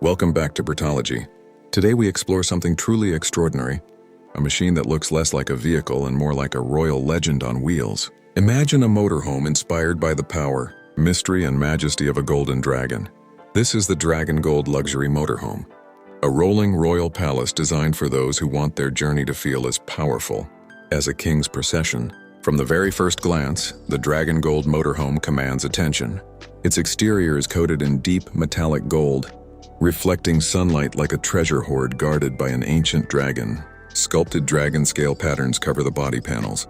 Welcome back to Britology. Today we explore something truly extraordinary, a machine that looks less like a vehicle and more like a royal legend on wheels. Imagine a motorhome inspired by the power, mystery, and majesty of a golden dragon. This is the Dragon Gold Luxury Motorhome, a rolling royal palace designed for those who want their journey to feel as powerful as a king's procession. From the very first glance, the Dragon Gold Motorhome commands attention. Its exterior is coated in deep metallic gold, reflecting sunlight like a treasure hoard guarded by an ancient dragon. Sculpted dragon scale patterns cover the body panels,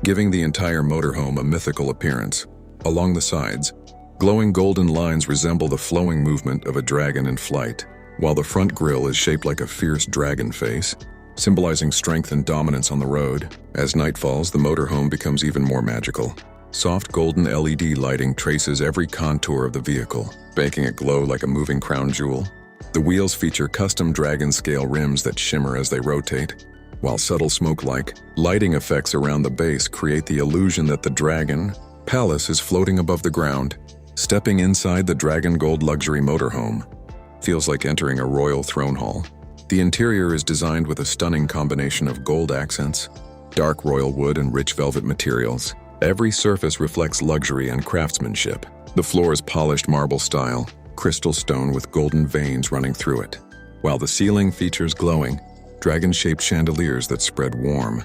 giving the entire motorhome a mythical appearance. Along the sides, glowing golden lines resemble the flowing movement of a dragon in flight, while the front grille is shaped like a fierce dragon face, symbolizing strength and dominance on the road. As night falls, the motorhome becomes even more magical. Soft golden LED lighting traces every contour of the vehicle, making it glow like a moving crown jewel. The wheels feature custom dragon-scale rims that shimmer as they rotate, while subtle smoke-like lighting effects around the base create the illusion that the Dragon Palace is floating above the ground. Stepping inside the Dragon Gold Luxury Motorhome feels like entering a royal throne hall. The interior is designed with a stunning combination of gold accents, dark royal wood, and rich velvet materials. Every surface reflects luxury and craftsmanship. The floor is polished marble style, crystal stone with golden veins running through it, while the ceiling features glowing, dragon-shaped chandeliers that spread warm,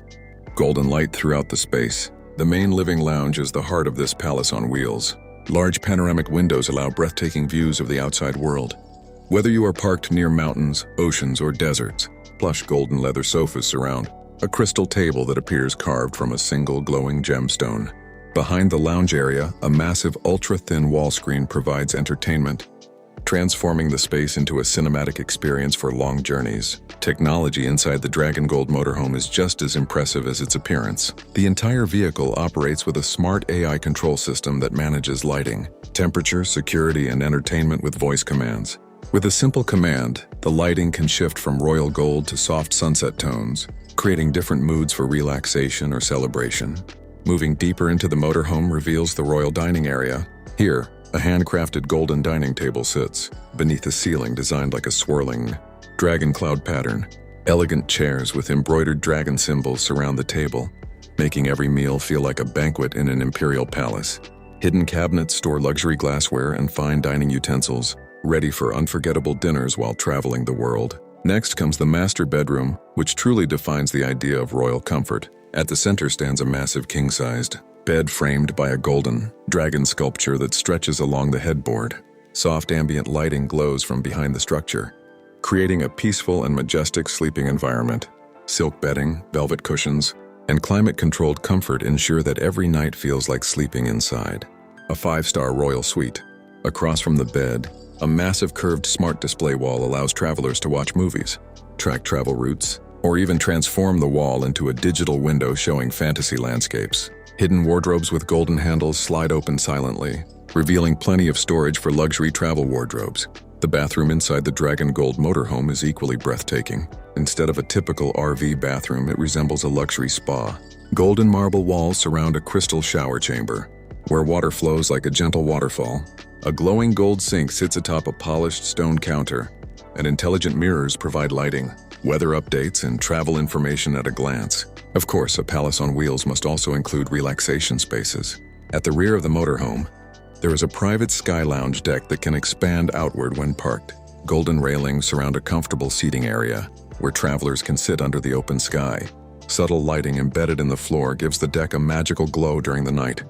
golden light throughout the space. The main living lounge is the heart of this palace on wheels. Large panoramic windows allow breathtaking views of the outside world. Whether you are parked near mountains, oceans, or deserts, plush golden leather sofas surround a crystal table that appears carved from a single glowing gemstone. Behind the lounge area, a massive ultra-thin wall screen provides entertainment, transforming the space into a cinematic experience for long journeys. Technology inside the Dragon Gold Motorhome is just as impressive as its appearance. The entire vehicle operates with a smart AI control system that manages lighting, temperature, security, and entertainment with voice commands. With a simple command, the lighting can shift from royal gold to soft sunset tones, creating different moods for relaxation or celebration. Moving deeper into the motorhome reveals the royal dining area. Here, a handcrafted golden dining table sits beneath a ceiling designed like a swirling dragon cloud pattern. Elegant chairs with embroidered dragon symbols surround the table, making every meal feel like a banquet in an imperial palace. Hidden cabinets store luxury glassware and fine dining utensils, ready for unforgettable dinners while traveling the world. Next comes the master bedroom, which truly defines the idea of royal comfort. At the center stands a massive king-sized bed framed by a golden dragon sculpture that stretches along the headboard. Soft ambient lighting glows from behind the structure, creating a peaceful and majestic sleeping environment. Silk bedding, velvet cushions, and climate-controlled comfort ensure that every night feels like sleeping inside. A 5-star royal suite. Across from the bed, a massive curved smart display wall allows travelers to watch movies, track travel routes, or even transform the wall into a digital window showing fantasy landscapes. Hidden wardrobes with golden handles slide open silently, revealing plenty of storage for luxury travel wardrobes. The bathroom inside the Dragon Gold Motorhome is equally breathtaking. Instead of a typical RV bathroom, it resembles a luxury spa. Golden marble walls surround a crystal shower chamber, where water flows like a gentle waterfall. A glowing gold sink sits atop a polished stone counter, and intelligent mirrors provide lighting, weather updates, and travel information at a glance. Of course, a palace on wheels must also include relaxation spaces. At the rear of the motorhome, there is a private sky lounge deck that can expand outward when parked. Golden railings surround a comfortable seating area, where travelers can sit under the open sky. Subtle lighting embedded in the floor gives the deck a magical glow during the night,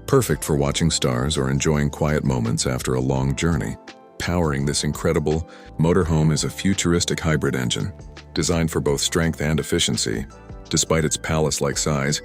perfect for watching stars or enjoying quiet moments after a long journey. Powering this incredible motorhome is a futuristic hybrid engine, designed for both strength and efficiency. Despite its palace-like size,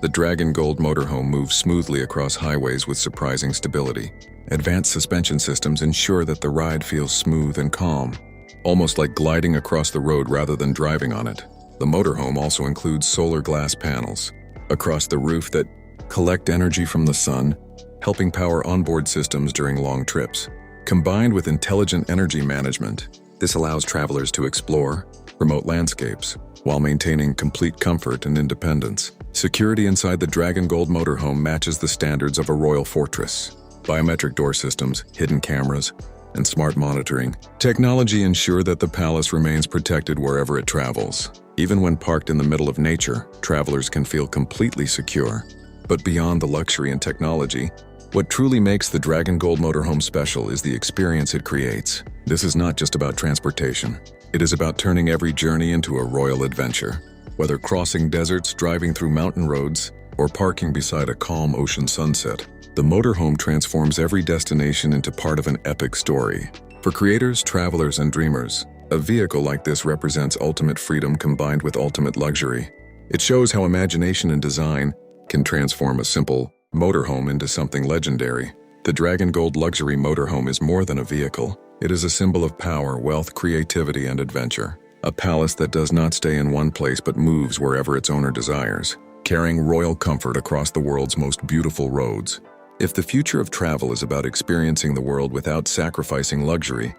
the Dragon Gold Motorhome moves smoothly across highways with surprising stability. Advanced suspension systems ensure that the ride feels smooth and calm, almost like gliding across the road rather than driving on it. The motorhome also includes solar glass panels across the roof that collect energy from the sun, helping power onboard systems during long trips. Combined with intelligent energy management, this allows travelers to explore remote landscapes while maintaining complete comfort and independence. Security inside the Dragon Gold Motorhome matches the standards of a royal fortress. Biometric door systems, hidden cameras, and smart monitoring, technology ensure that the palace remains protected wherever it travels. Even when parked in the middle of nature, travelers can feel completely secure. But beyond the luxury and technology, what truly makes the Dragon Gold Motorhome special is the experience it creates. This is not just about transportation. It is about turning every journey into a royal adventure. Whether crossing deserts, driving through mountain roads, or parking beside a calm ocean sunset, the motorhome transforms every destination into part of an epic story. For creators, travelers, and dreamers, a vehicle like this represents ultimate freedom combined with ultimate luxury. It shows how imagination and design can transform a simple motorhome into something legendary. The Dragon Gold Luxury Motorhome is more than a vehicle. It is a symbol of power, wealth, creativity, and adventure. A palace that does not stay in one place but moves wherever its owner desires, carrying royal comfort across the world's most beautiful roads. If the future of travel is about experiencing the world without sacrificing luxury,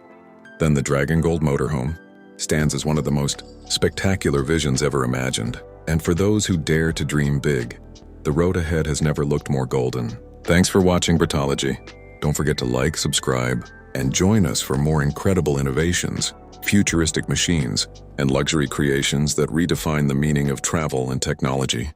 then the Dragon Gold Motorhome stands as one of the most spectacular visions ever imagined. And for those who dare to dream big, the road ahead has never looked more golden. Thanks for watching Britology. Don't forget to like, subscribe, and join us for more incredible innovations, futuristic machines, and luxury creations that redefine the meaning of travel and technology.